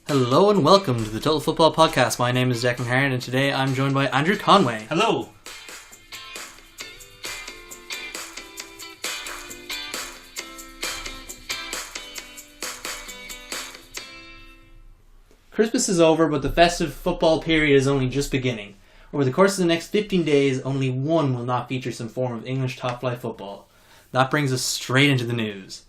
Hello and welcome to the Total Football Podcast. My name is Declan Hart and today I'm joined by Andrew Conway. Hello. Christmas is over, but the festive football period is only just beginning. Over the course of the next 15 days, only one will not feature some form of English top-flight football. That brings us straight into the news.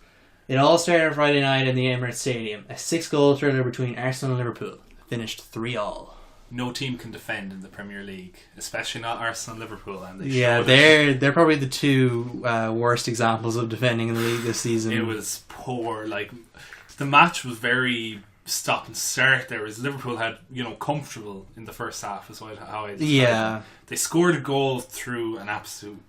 It all started on Friday night in the Emirates Stadium. A 6-goal thriller between Arsenal and Liverpool. Finished 3-3. No team can defend in the Premier League, especially not Arsenal and Liverpool. And they're probably the two worst examples of defending in the league this season. It was poor. The match was very stop and start. There was Liverpool had comfortable in the first half is how I described it. They scored a goal through an absolute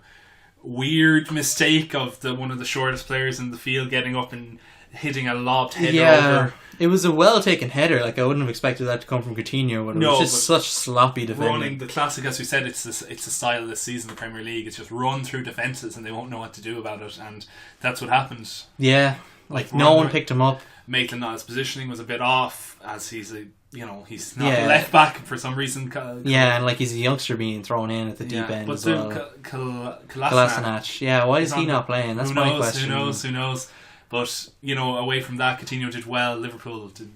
weird mistake of one of the shortest players in the field getting up and hitting a lobbed header over. It was a well taken header. I wouldn't have expected that to come from Coutinho, but it was just such sloppy defending. Running the classic, as we said, it's a style this season in the Premier League. It's just run through defences and they won't know what to do about it, and that's what happened. Yeah, no one picked him up. Maitland-Niles' positioning was a bit off, as he's not left back for some reason. And he's a youngster being thrown in at the deep end as well. Kolasinac, why is he not playing? That's my question. Who knows? But away from that, Coutinho did well. Liverpool did,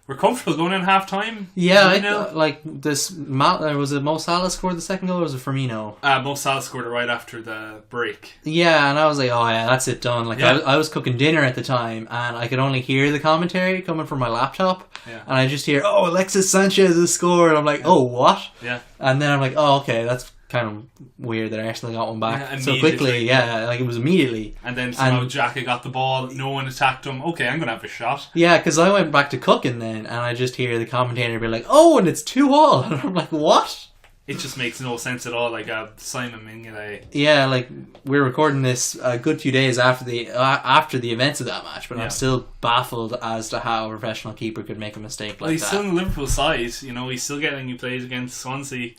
we're comfortable going in half time. Yeah, was it Mo Salah scored the second goal or was it Firmino? Mo Salah scored it right after the break. Yeah, and I was like, oh yeah, that's it done. I was cooking dinner at the time and I could only hear the commentary coming from my laptop. Yeah. And I just hear, oh, Alexis Sanchez has scored. I'm like, oh, what? Yeah. And then I'm like, oh, okay, that's kind of weird that Arsenal got one back so quickly. It was immediately. And then somehow Xhaka got the ball, no one attacked him. Okay, I'm going to have a shot. Yeah, because I went back to cooking then and I just hear the commentator be like, oh, and it's 2-2. And I'm like, what? It just makes no sense at all. Simon Mignolet. Yeah, we're recording this a good few days after the events of that match, but I'm still baffled as to how a professional keeper could make a mistake like that. He's still in the Liverpool side. He's still getting new plays against Swansea.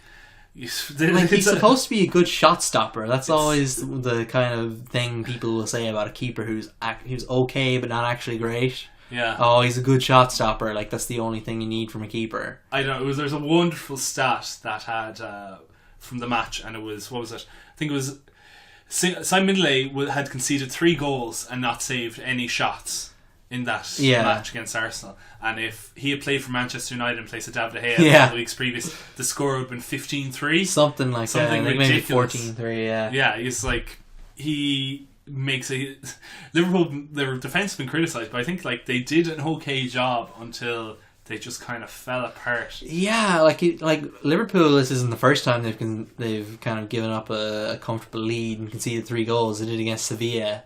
He's supposed to be a good shot stopper. That's always the kind of thing people will say about a keeper who's okay but not actually great. Yeah. Oh, he's a good shot stopper. That's the only thing you need from a keeper. I don't know. There's a wonderful stat that had from the match, and it was, what was it? I think it was Simon Mignolet had conceded 3 goals and not saved any shots in that match against Arsenal. And if he had played for Manchester United in place of David De Gea the weeks previous, the score would have been 15-3. Something like that. I think maybe 14-3, Yeah, it's he makes Liverpool, their defence has been criticised, but I think they did an okay job until they just kind of fell apart. Yeah, Liverpool, this isn't the first time they've kind of given up a comfortable lead and conceded 3 goals. They did against Sevilla.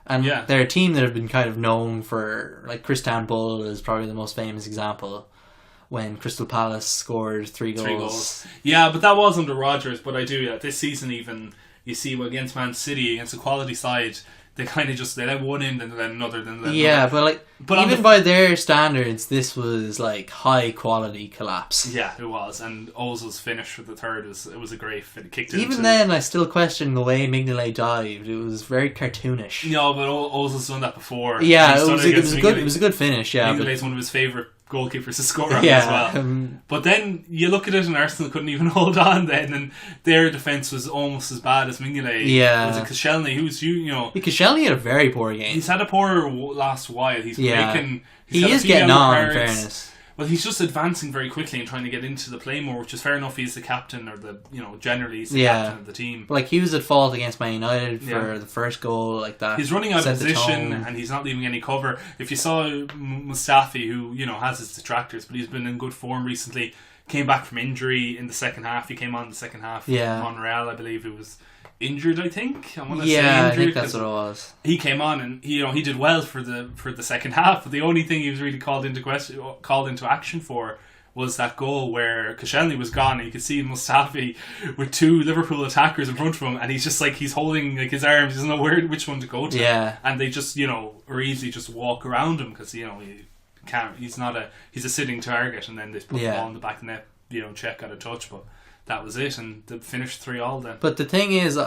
And they're a team that have been kind of known for, Christian Bull is probably the most famous example, when Crystal Palace scored 3 goals. Yeah, but that was under Rodgers. But I do, this season even, you see against Man City, against a quality side, they kind of just, they let one in and then another, then another. Yeah, but even by their standards, this was high quality collapse. Yeah, it was. And Ozil's finish for the third was a great fit. It kicked even then, I still question the way Mignolet dived. It was very cartoonish. No, but Ozil's done that before. Yeah, it was a good finish. Yeah, Mignolet's one of his favourite goalkeepers to score on as well. But then you look at it and Arsenal couldn't even hold on then, and their defence was almost as bad as Mignolet. Yeah. Was it Koscielny, who's Koscielny had a very poor game. He's had a poor last while. He is getting on, in fairness. Well, he's just advancing very quickly and trying to get into the play more, which is fair enough. He's the captain, or generally he's the captain of the team. But he was at fault against Man United for the first goal, that. He's running out of position and he's not leaving any cover. If you saw Mustafi, who has his detractors, but he's been in good form recently, came back from injury in the second half. He came on in the second half. Monreal, I believe, who was injured. I think I think that's what it was. He came on and he did well for the second half, but the only thing he was really called into action for was that goal where Koscielny was gone and you could see Mustafi with 2 Liverpool attackers in front of him, and he's just he's holding his arms, he doesn't know which one to go to, and they just or easily just walk around him because he can't, he's a sitting target, and then they put the ball in the back of the net, check out a touch, but that was it, and they finished 3-3 then. But the thing is,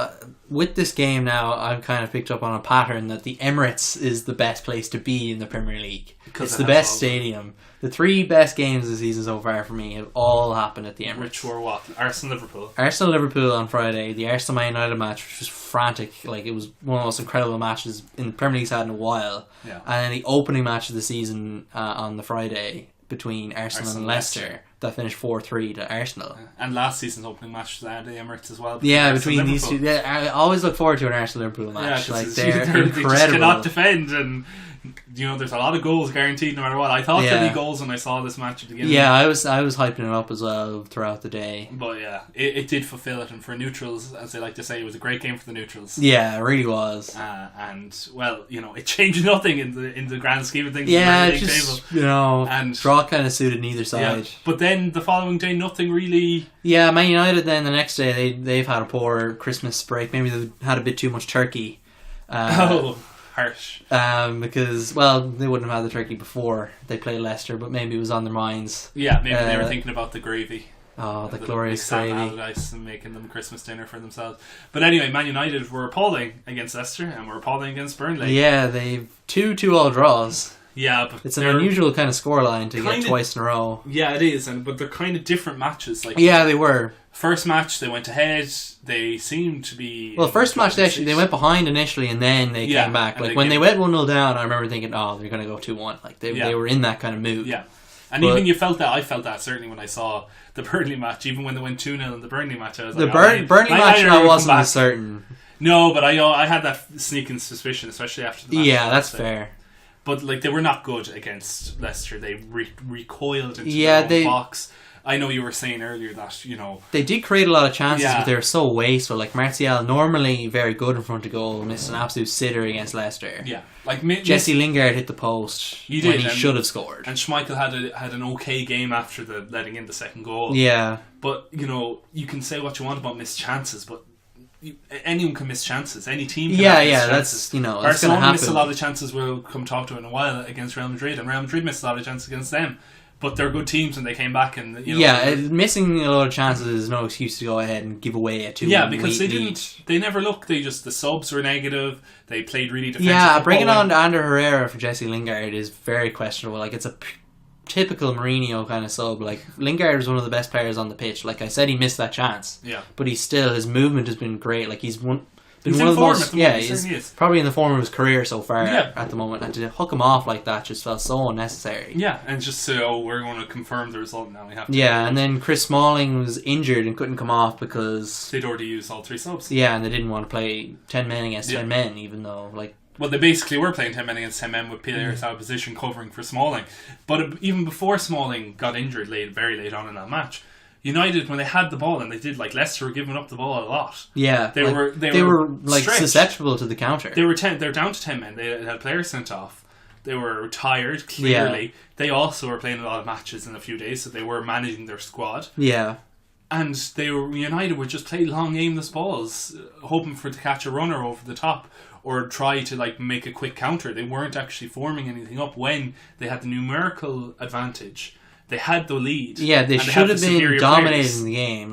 with this game now, I've kind of picked up on a pattern that the Emirates is the best place to be in the Premier League. It's the best stadium. The 3 best games of the season so far for me have all happened at the Emirates. Which were what? Arsenal-Liverpool. Arsenal-Liverpool on Friday, the Arsenal-Man United match, which was frantic. Like, it was one of the most incredible matches in the Premier League's had in a while. Yeah. And then the opening match of the season on the Friday between Arsenal and Leicester. That finished 4-3 to Arsenal. And last season's opening match was at the Emirates as well. Yeah, between these two. Yeah, I always look forward to an Arsenal-Liverpool match. Yeah, like, they're incredible. They just cannot defend, and there's a lot of goals guaranteed no matter what. I thought there'd be goals when I saw this match at the beginning. Yeah, I was hyping it up as well throughout the day. But yeah, it did fulfill it, and for neutrals, as they like to say, it was a great game for the neutrals. Yeah, it really was. And well, it changed nothing in the grand scheme of things. Yeah, it just and draw kind of suited neither side. Yeah, but then the following day, nothing really. Yeah, Man United. Then the next day, they've had a poor Christmas break. Maybe they had a bit too much turkey. Harsh. Because, well, they wouldn't have had the turkey before they played Leicester, but maybe it was on their minds. Yeah, maybe they were thinking about the gravy. Oh, the glorious gravy. Allardyce and making them Christmas dinner for themselves. But anyway, Man United were appalling against Leicester and were appalling against Burnley. Yeah, they've 2-2 draws. Yeah, but it's an unusual kind of scoreline to get twice in a row. Yeah, it is, but they're kind of different matches. Like, yeah, they were. First match, they went ahead. They seemed to be. Well, first match they went behind initially, and then they came back. Like when they went 1-0 down, I remember thinking, "Oh, they're going to go 2-1." Like they were in that kind of mood. Yeah, and even you felt that. I felt that certainly when I saw the Burnley match. Even when they went 2-0 in the Burnley match, I was like, Burnley match, I wasn't certain. No, but I had that sneaking suspicion, especially after the match. Yeah, that's fair. But they were not good against Leicester. They recoiled into their own box. I know you were saying earlier that they did create a lot of chances, but they were so wasteful. Like Martial, normally very good in front of goal, missed an absolute sitter against Leicester. Yeah, Jesse Lingard hit the post when he should have scored, and Schmeichel had an okay game after letting in the second goal. Yeah, but you can say what you want about missed chances, but anyone can miss chances. Any team can have missed chances. That's Barcelona missed a lot of chances. We'll come talk to it in a while against Real Madrid, and Real Madrid missed a lot of chances against them. But they're good teams, and they came back and missing a lot of chances is no excuse to go ahead and give away a 2-1 Yeah, because they didn't. They never looked. The subs were negative. They played really defensive. Yeah, bringing on Ander Herrera for Jesse Lingard is very questionable. Like it's a typical Mourinho kind of sub. Like Lingard was one of the best players on the pitch. Like I said, he missed that chance. Yeah, but his movement has been great. Like he's one of the most. He's probably in the form of his career so far at the moment. And to hook him off like that just felt so unnecessary. Yeah, and just say, we're going to confirm the result now. We have to. Yeah, and then Chris Smalling was injured and couldn't come off because they'd already used all 3 subs. Yeah, and they didn't want to play 10 men against 10 men, even though Well, they basically were playing 10 men against 10 men with players out of position covering for Smalling. But even before Smalling got injured very late on in that match, United, when they had the ball, and they did, Leicester were giving up the ball a lot. Yeah, they were susceptible to the counter. They were down to 10 men. They had players sent off. They were tired, clearly. Yeah. They also were playing a lot of matches in a few days, so they were managing their squad. Yeah. And United would just play long, aimless balls, hoping to catch a runner over the top, or try to make a quick counter. They weren't actually forming anything up when they had the numerical advantage. They had the lead. Yeah, they should have been dominating the game,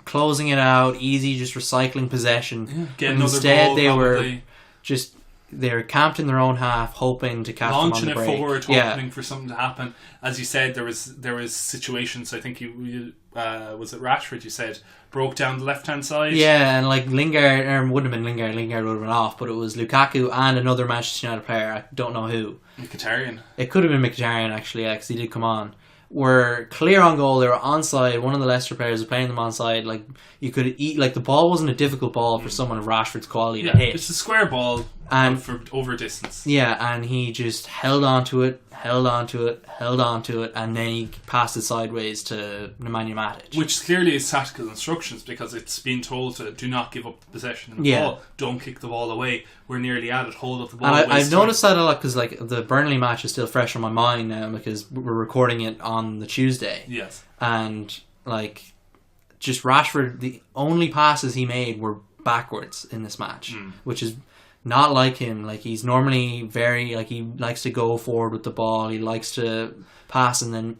closing it out, easy, just recycling possession. Yeah. Instead, they were camped in their own half, hoping to catch launching them on the break. Launching it forward, hoping for something to happen. As you said, there was situations. I think you was it Rashford? You said broke down the left hand side. Yeah, and Lingard wouldn't have been Lingard. Lingard would have been off, but it was Lukaku and another Manchester United player. I don't know who. Mkhitaryan. It could have been Mkhitaryan actually, because he did come on. Were clear on goal. They were onside. One of the Leicester players was playing them onside. You could eat. The ball wasn't a difficult ball for someone of Rashford's quality to hit. It's a square ball and for over distance. Yeah, and he just held on to it, and then he passed it sideways to Nemanja Matic. Which clearly is tactical instructions, because it's been told to do not give up possession in the ball. Don't kick the ball away. We're nearly at it. Hold up the ball. And I've noticed that a lot, because the Burnley match is still fresh on my mind now, because we're recording it on the Tuesday. Yes. And just Rashford, the only passes he made were backwards in this match, which is not like him. Like, he's normally very, like, he likes to go forward with the ball. He likes to pass and then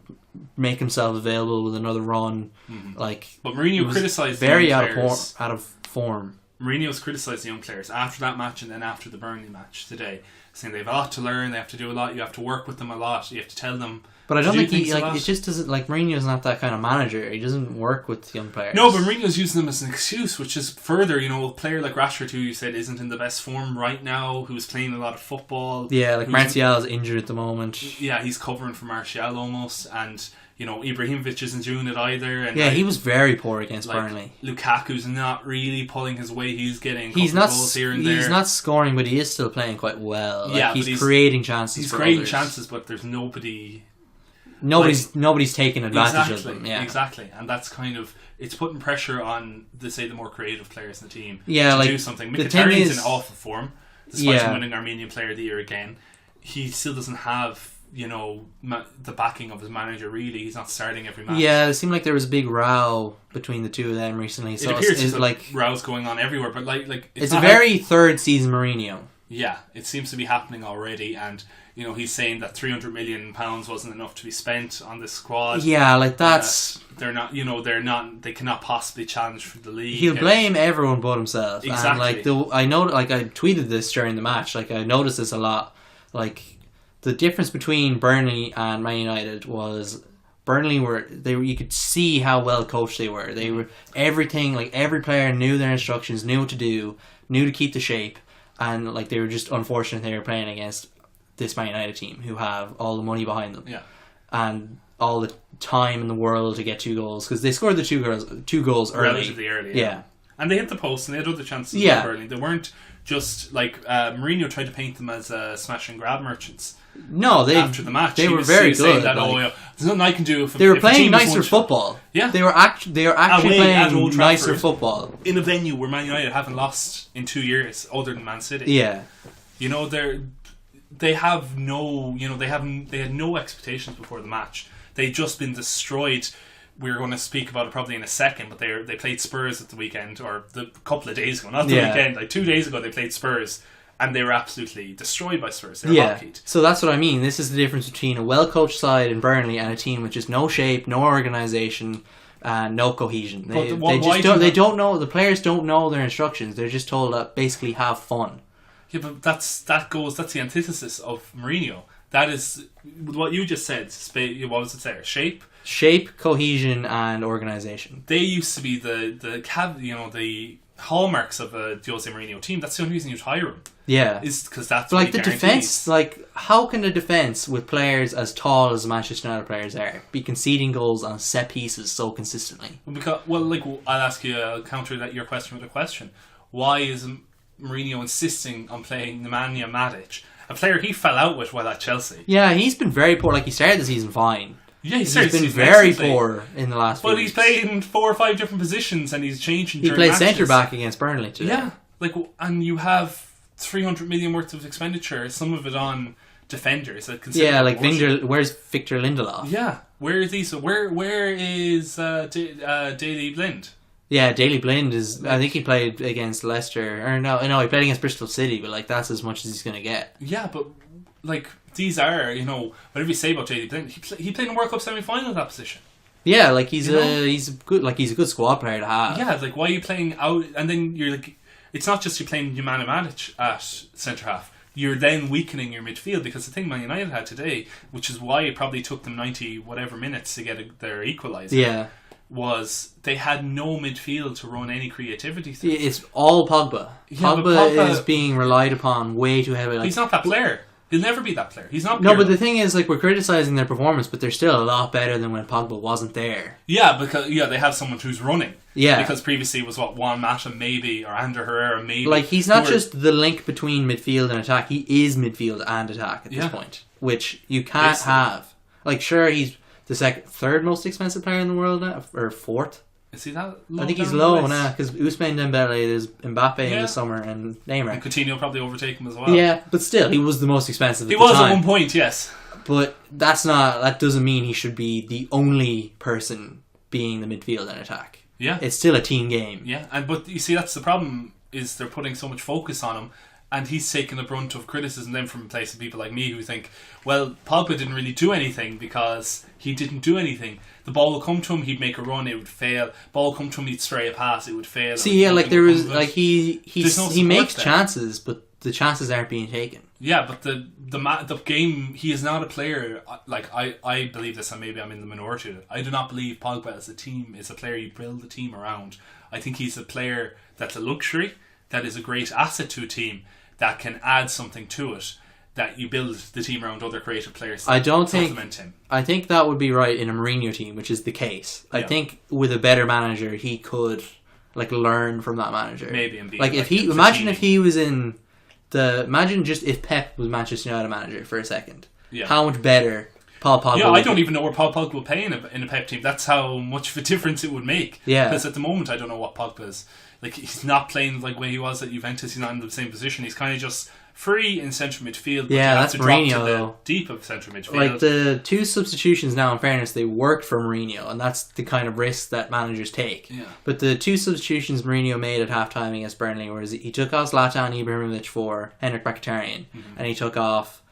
make himself available with another run. Like, but Mourinho criticised very the young out players. of form. Mourinho's criticised the young players after that match and then after the Burnley match today, saying they have a lot to learn, they have to do a lot, you have to work with them a lot, you have to tell them. But I don't think he, like, it just doesn't, like, Mourinho's not that kind of manager. He doesn't work with young players. No, but Mourinho's using them as an excuse, which is further, you know, a player like Rashford, who you said isn't in the best form right now, who's playing a lot of football. Yeah, like, Martial's injured at the moment. Yeah, he's covering for Martial almost, and, you know, Ibrahimovic isn't doing it either. And yeah, he was very poor against like, Burnley. Lukaku's not really pulling his weight. He's getting He's not goals here and there. He's not scoring, but he is still playing quite well. Like, yeah, he's creating chances. He's for creating others. chances, but there's nobody. Nobody's taking advantage of them. Yeah, exactly, and that's kind of it's putting pressure on the more creative players in the team. Yeah, to like, do something. the Mkhitaryan's thing is, in awful form, despite winning Armenian Player of the Year again. He still doesn't have, you know, the backing of his manager. Really, he's not starting every match. Yeah, it seemed like there was a big row between the two of them recently. So it appears it's like rows going on everywhere, but like it's a very third season Mourinho. Yeah, it seems to be happening already, and you know he's saying that £300 million wasn't enough to be spent on this squad. Yeah, like that's they're not. You know, they cannot possibly challenge for the league. He'll blame everyone but himself. Exactly. And like I know, like I tweeted this during the match. Like I noticed this a lot. Like the difference between Burnley and Man United was Burnley you could see how well coached they were. They were everything. Like every player knew their instructions, knew what to do, knew to keep the shape. And like they were just unfortunate they were playing against this Man United team who have all the money behind them, and all the time in the world to get 2 goals because they scored the two goals early. Relatively early, yeah. And they hit the post and they had other chances. Yeah, early. They weren't just like Mourinho tried to paint them as smash and grab merchants. No, after the match they were very good. That, there's nothing I can do. They were playing nicer football. Yeah, they were actually playing nicer football in a venue where Man United haven't lost in 2 years, other than Man City. Yeah, you know they have no, you know they had no expectations before the match. They'd just been destroyed. We're going to speak about it probably in a second, but they played Spurs at the weekend, or a couple of days ago, not the weekend. Like 2 days ago, they played Spurs. And they were absolutely destroyed by Spurs. They were hockeyed. So that's what I mean. This is the difference between a well-coached side in Burnley and a team with just no shape, no organisation, and no cohesion. They don't know. The players don't know their instructions. They're just told to basically have fun. Yeah, but that's the antithesis of Mourinho. That is what you just said. What was it there? Shape, cohesion, and organisation. They used to be the hallmarks of a Jose Mourinho team. That's the only reason you hire him. Yeah, is because that's like the defense. Like, how can a defense with players as tall as the Manchester United players are be conceding goals on set pieces so consistently? I'll ask you, I'll counter your question with a question. Why is Mourinho insisting on playing Nemanja Matic, a player he fell out with while at Chelsea? Yeah, he's been very poor. Like, he started the season fine. Yeah, he's been very poor in the last few weeks. He's playing 4 or 5 different positions and he's changing. He played centre back against Burnley today. Yeah, and you have 300 million worth of expenditure, some of it on defenders. Where's Victor Lindelof? Yeah, where is he? So where is Daley Blind? Yeah, Daley Blind is. I think he played against Leicester, or no, he played against Bristol City, but like that's as much as he's going to get. Yeah, but like these are, whatever you say about Daley Blind, he played in a World Cup semi-final at that position. Yeah, like he's a good squad player to have. Yeah, like why are you playing out? And then you're like, it's not just you're playing Nemanja Matic at centre half. You're then weakening your midfield, because the thing Man United had today, which is why it probably took them 90 whatever minutes to get their equaliser. Yeah. Was they had no midfield to run any creativity through. It's all Pogba. Pogba is being relied upon way too heavily. He's not that player. He'll never be that player. He's not. No, but the thing is, like, we're criticising their performance, but they're still a lot better than when Pogba wasn't there. Yeah, because they have someone who's running. Yeah, because previously it was Juan Mata maybe, or Ander Herrera maybe. Like, he's not just the link between midfield and attack. He is midfield and attack at this point, which you can't have. Like, sure, he's the third most expensive player in the world now, or fourth. Is he that low? I think he's low now, because Ousmane Dembele, there's Mbappe in the summer, and Neymar. And Coutinho probably overtake him as well. Yeah, but still, he was the most expensive He at the was time. at one point, yes. But that doesn't mean he should be the only person being the midfield and attack. Yeah. It's still a team game. Yeah, but you see, that's the problem, is they're putting so much focus on him, And he's taken the brunt of criticism then from a place of people like me who think, well, Pogba didn't really do anything because he didn't do anything. The ball would come to him, he'd make a run, it would fail. Ball would come to him, he'd stray a pass, it would fail. See, yeah, like there was like he makes there. chances, but the chances aren't being taken. Yeah, but the game, he is not a player, like I believe this, and maybe I'm in the minority. I do not believe Pogba as a team is a player you build a team around. I think he's a player that's a luxury, that is a great asset to a team, that can add something to it, that you build the team around other creative players to supplement him. I think that would be right in a Mourinho team, which is the case. I think with a better manager, he could like learn from that manager. Maybe and be like if he imagine if he was in imagine just if Pep was Manchester United manager for a second. Yeah. How much better Paul Pogba? Yeah, I don't even know where Paul Pogba will play in a Pep team. That's how much of a difference it would make. Yeah. Because at the moment, I don't know what Pogba is. Like, he's not playing like way he was at Juventus. He's not in the same position. He's kind of just free in central midfield. But yeah, that's Mourinho, though. Deep of central midfield. Like, the two substitutions now, in fairness, they worked for Mourinho, and that's the kind of risk that managers take. Yeah. But the two substitutions Mourinho made at halftime against Burnley was he took off Zlatan Ibrahimovic for Henrik Mkhitaryan, and he took off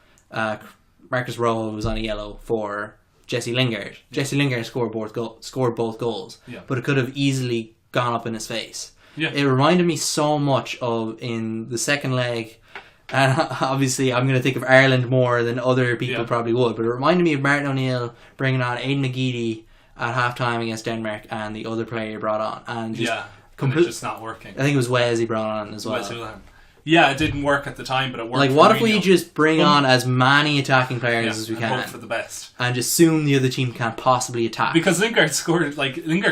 Marcus Rojo, who was on a yellow, for Jesse Lingard. Jesse Lingard scored both goals, but it could have easily gone up in his face. Yeah. It reminded me so much of in the second leg, and obviously I'm going to think of Ireland more than other people probably would, but it reminded me of Martin O'Neill bringing on Aidan McGeady at half-time against Denmark and the other player he brought on. And just and it's just not working. I think it was Wes he brought on as well. Yeah, it didn't work at the time, but it worked. Like, what if we just bring on as many attacking players as we can, hope for the best, and just assume the other team can't possibly attack? Because Lingard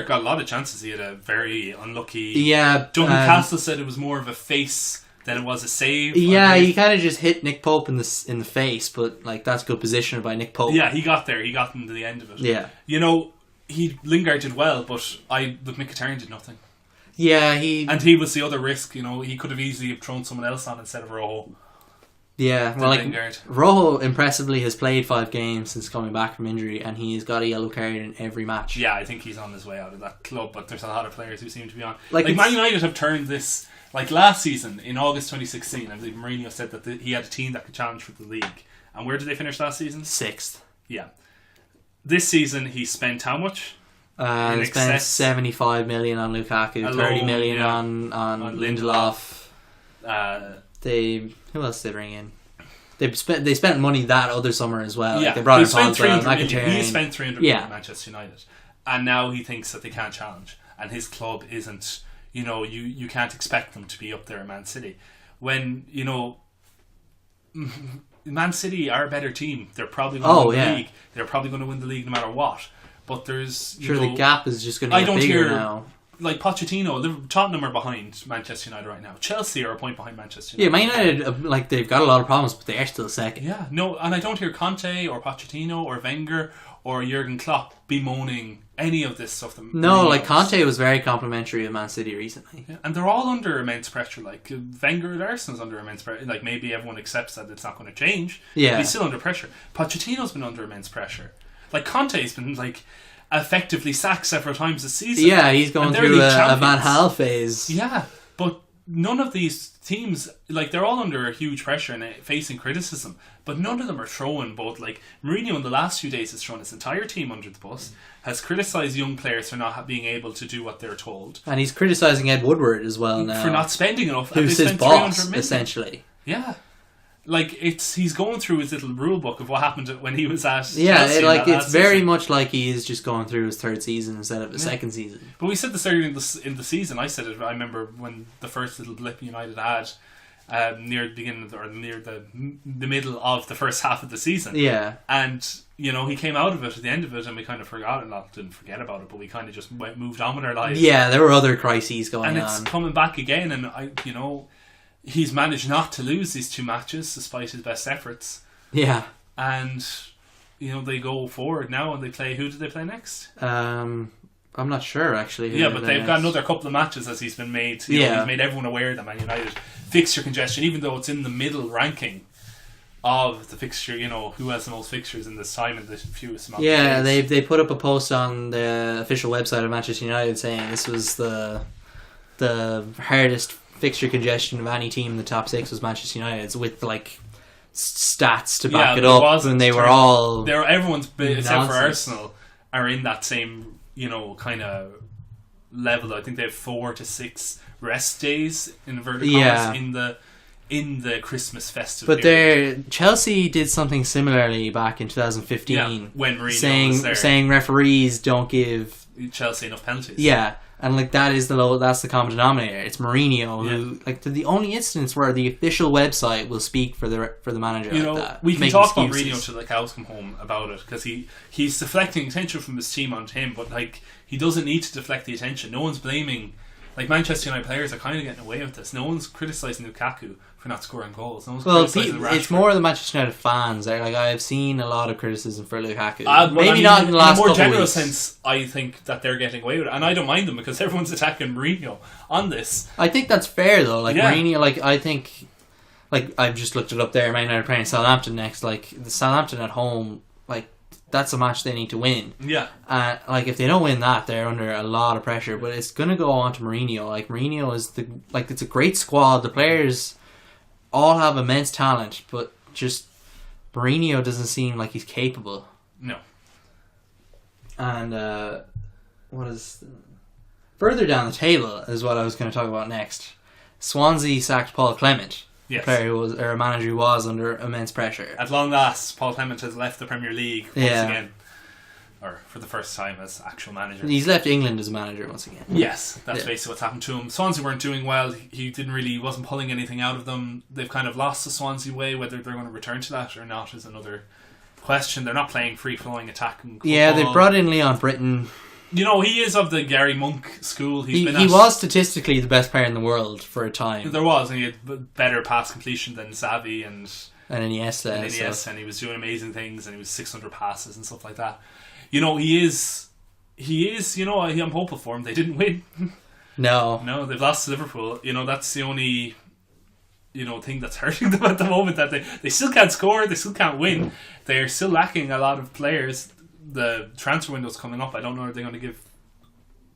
got a lot of chances. He had a very unlucky. Yeah, Duncan Castle said it was more of a face than it was a save. Yeah, he kind of just hit Nick Pope in the face, but like that's good positioning by Nick Pope. Yeah, he got there. He got into the end of it. Yeah, Lingard did well, but Mkhitaryan did nothing. Yeah, he was the other risk. He could have easily thrown someone else on instead of Rojo. Yeah, well, Rojo impressively has played 5 games since coming back from injury, and he's got a yellow card in every match. Yeah, I think he's on his way out of that club, but there's a lot of players who seem to be on. Like Man United have turned this. Like last season in August 2016, I believe Mourinho said that he had a team that could challenge for the league. And where did they finish last season? 6th. Yeah. This season he spent how much? They spent 75 million on Lukaku, 30 million on Lindelof. Who else did they bring in? They spent money that other summer as well. Yeah, like they brought in 300 million. He spent 300 million at Manchester United, and now he thinks that they can't challenge, and his club isn't. You can't expect them to be up there at Man City when Man City are a better team. They're probably going to win the league. They're probably going to win the league no matter what. But there's the gap is just going to get bigger now. Like Pochettino, Tottenham are behind Manchester United right now. Chelsea are a point behind Manchester United. Yeah, Man United they've got a lot of problems, but they are still second. Yeah, no, and I don't hear Conte or Pochettino or Wenger or Jurgen Klopp bemoaning any of this stuff. Conte was very complimentary of Man City recently. Yeah, and they're all under immense pressure. Like Wenger at Arsenal's under immense pressure. Like maybe everyone accepts that it's not going to change. Yeah, but he's still under pressure. Pochettino's been under immense pressure. Like Conte's been effectively sacked several times this season. Yeah, he's going through a Van Gaal phase. Yeah, but none of these teams, they're all under huge pressure and facing criticism, but none of them are throwing both. Mourinho in the last few days has thrown his entire team under the bus, has criticised young players for not being able to do what they're told. And he's criticising Ed Woodward as well now. For not spending enough. Who's his boss, essentially. Yeah. He's going through his little rule book of what happened when he was at Chelsea. It's very much like he is just going through his 3rd season instead of his 2nd season. But we said this earlier in the season. I said it. I remember when the first little blip United had near the beginning or near the middle of the first half of the season. Yeah, and he came out of it at the end of it, and we kind of forgot it. Didn't forget about it, but we kind of just moved on with our lives. Yeah, there were other crises going on, and it's coming back again. And he's managed not to lose these 2 matches despite his best efforts. Yeah. And, they go forward now and they play... Who do they play next? I'm not sure, actually. Yeah, but they've got another couple of matches as he's been made. He's made everyone aware that Man United fixture congestion, even though it's in the middle ranking of the fixture, who has the most fixtures in this time and the fewest amount of days. They put up a post on the official website of Manchester United saying this was the hardest fixture congestion of any team in the top 6 was Manchester United's, with like stats to back it up, and they were all everyone's except for nonsense. Arsenal are in that same kind of level. I think they have 4 to 6 rest days in inverted commas in the Christmas festive period. Chelsea did something similarly back in 2015 when Mourinho was there, saying referees don't give Chelsea enough penalties. Yeah, and like that's the common denominator. It's Mourinho who like the only instance where the official website will speak for the manager. You know, like that, we can talk about Mourinho till the cows come home about it, because he's deflecting attention from his team onto him, but like he doesn't need to deflect the attention. No one's blaming. Like, Manchester United players are kind of getting away with this. No one's criticising Lukaku for not scoring goals. No one's criticising Rashford. It's more the Manchester United fans. Like, I've seen a lot of criticism for Lukaku. Maybe not in the last couple of weeks. In a more general weeks. Sense, I think that they're getting away with it. And I don't mind them, because everyone's attacking Mourinho on this. I think that's fair, though. Like, Mourinho, like, I think... Like, I've just looked it up there. Man United are playing Southampton next. Like, the Southampton at home, like, that's a match they need to win. Yeah. Like, if they don't win that, they're under a lot of pressure. But it's going to go on to Mourinho. Like, Mourinho is it's a great squad. The players all have immense talent, but just Mourinho doesn't seem like he's capable. No. And further down the table is what I was going to talk about next. Swansea sacked Paul Clement. Yes. A manager who was under immense pressure. At long last, Paul Clement has left the Premier League once again. Or for the first time as actual manager. He's left England as a manager once again. Yes, that's basically what's happened to him. Swansea weren't doing well. He wasn't pulling anything out of them. They've kind of lost the Swansea way. Whether they're going to return to that or not is another question. They're not playing free-flowing attacking football. Yeah, they brought in Leon Britton. You know, he is of the Gary Monk school. He was statistically the best player in the world for a time. There was, and he had better pass completion than Xavi and Iniesta. And he was doing amazing things, and he was 600 passes and stuff like that. You know, he is, you know, I'm hopeful for him. They didn't win. No, they've lost to Liverpool. You know, that's the only, thing that's hurting them at the moment, that they still can't score, they still can't win. They're still lacking a lot of players. The transfer window's coming up. I don't know if they're going to give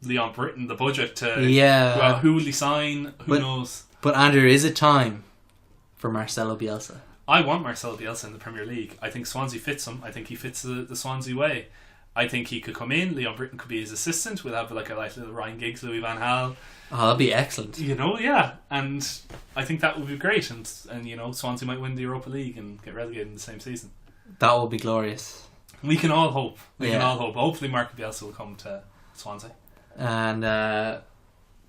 Leon Britton the budget to well, who will he sign? Who knows? But Andrew, is it time for Marcelo Bielsa? I want Marcelo Bielsa in the Premier League. I think Swansea fits him. I think he fits the Swansea way. I think he could come in. Leon Britton could be his assistant. We'll have like a little Ryan Giggs, Louis van Gaal. Oh, that'd be excellent. And I think that would be great. And Swansea might win the Europa League and get relegated in the same season. That would be glorious. We can all hope. Hopefully Marco Bielsa will come to Swansea. And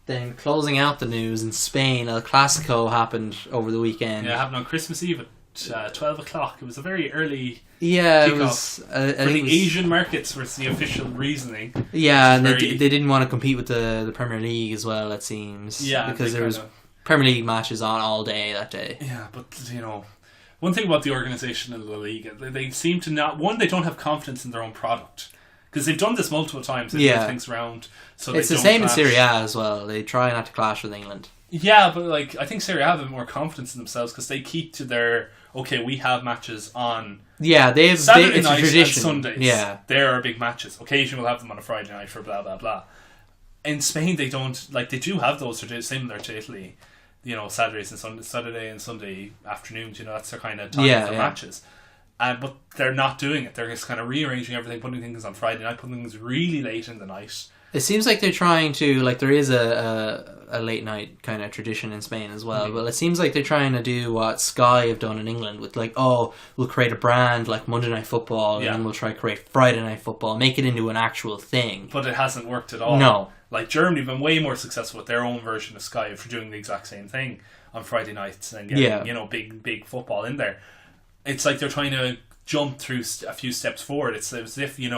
then closing out the news, in Spain, El Clasico happened over the weekend. Yeah, it happened on Christmas Eve at 12 o'clock. It was a very early kickoff. It was for the Asian markets was the official reasoning. Yeah, and they didn't want to compete with the Premier League as well, it seems. Yeah, because there was Premier League matches on all day that day. Yeah, but one thing about the organisation of the league, they seem to not... One, they don't have confidence in their own product. Because they've done this multiple times. They move things around. So it's the same in Serie A as well. They try not to clash with England. Yeah, but I think Serie A have more confidence in themselves because they keep to their... Okay, we have matches on... Yeah, Saturday it's night a tradition. And Sundays. Yeah. There are big matches. Occasionally we'll have them on a Friday night for blah, blah, blah. In Spain, they don't... They do have those similar to Italy. Saturday and Sunday afternoons, that's their kind of time for matches. But they're not doing it. They're just kind of rearranging everything, putting things on Friday night, putting things really late in the night. It seems like they're trying to, there is a late night kind of tradition in Spain as well, but it seems like they're trying to do what Sky have done in England with we'll create a brand like Monday Night Football and then we'll try to create Friday Night Football, make it into an actual thing. But it hasn't worked at all. No. Germany have been way more successful with their own version of Sky for doing the exact same thing on Friday nights and getting big football in there. It's like they're trying to jump through a few steps forward. It's as if you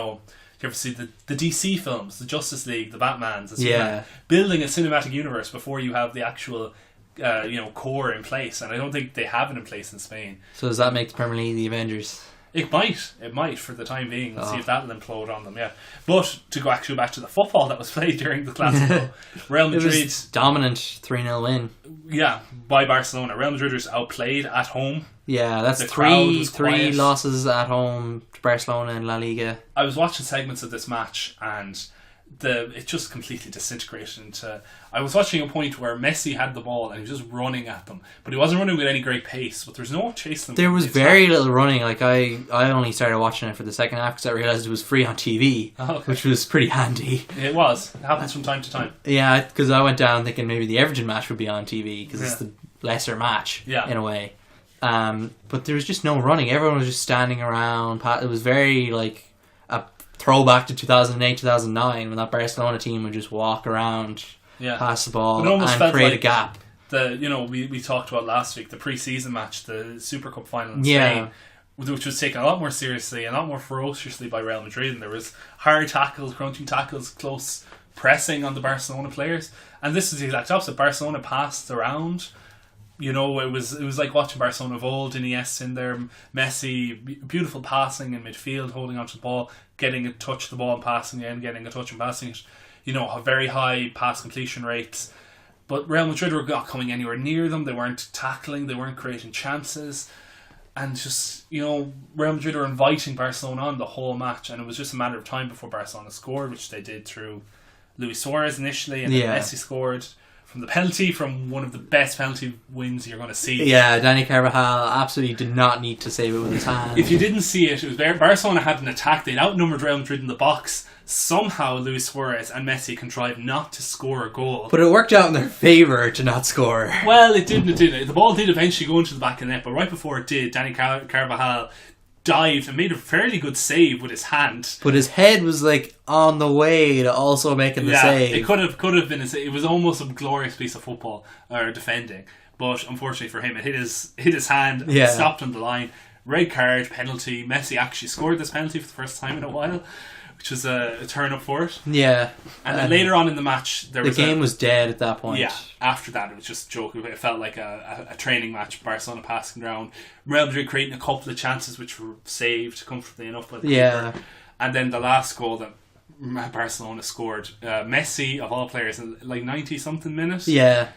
ever see the DC films, the Justice League, the Batmans, building a cinematic universe before you have the actual core in place, and I don't think they have it in place in Spain. So does that make the Premier League the Avengers? It might for the time being. We'll see if that'll implode on them, But to go actually back to the football that was played during the Clasico, Real Madrid... It was dominant 3-0 win. Yeah, by Barcelona. Real Madrid was outplayed at home. Yeah, that's three losses at home to Barcelona in La Liga. I was watching segments of this match, and it just completely disintegrated into... I was watching a point where Messi had the ball and he was just running at them, but he wasn't running with any great pace, but there's no chasing them. There was very little running. Like I only started watching it for the second half because I realised it was free on TV, which was pretty handy. It was. It happens from time to time. Yeah, because I went down thinking maybe the Everton match would be on TV because it's the lesser match in a way. But there was just no running. Everyone was just standing around. It was very like a throwback to 2008, 2009 when that Barcelona team would just walk around, pass the ball, and create a gap. We talked about last week, the pre-season match, the Super Cup final in Spain, which was taken a lot more seriously and a lot more ferociously by Real Madrid, and there was hard tackles, crunching tackles, close pressing on the Barcelona players. And this is the exact opposite. Barcelona passed around. It was like watching Barcelona of old. Iniesta in there, Messi, beautiful passing in midfield, holding onto the ball, getting a touch of the ball and passing it, and getting a touch and passing it. A very high pass completion rates. But Real Madrid were not coming anywhere near them. They weren't tackling. They weren't creating chances. And just, Real Madrid were inviting Barcelona on the whole match. And it was just a matter of time before Barcelona scored, which they did through Luis Suarez initially. And then Messi scored from the penalty, from one of the best penalty wins you're going to see. Yeah, Dani Carvajal absolutely did not need to save it with his hand. If you didn't see it, was Barcelona had an attack. They'd outnumbered Real Madrid in the box. Somehow Luis Suarez and Messi contrived not to score a goal. But it worked out in their favour to not score. Well, it didn't. The ball did eventually go into the back of the net, but right before it did, Dani Carvajal dived and made a fairly good save with his hand. But his head was like on the way to also making the save. It could have been. It was almost a glorious piece of football or defending. But unfortunately for him, it hit his hand. And stopped on the line. Red card, penalty. Messi actually scored this penalty for the first time in a while, which was a turn up for it. Yeah. And then later on in the match, the game was dead at that point. Yeah. After that, it was just a joke. It felt like a training match. Barcelona passing around. Real Madrid creating a couple of chances which were saved comfortably enough by the keeper. And then the last goal that Barcelona scored, Messi, of all players, in like 90-something minutes. Yeah.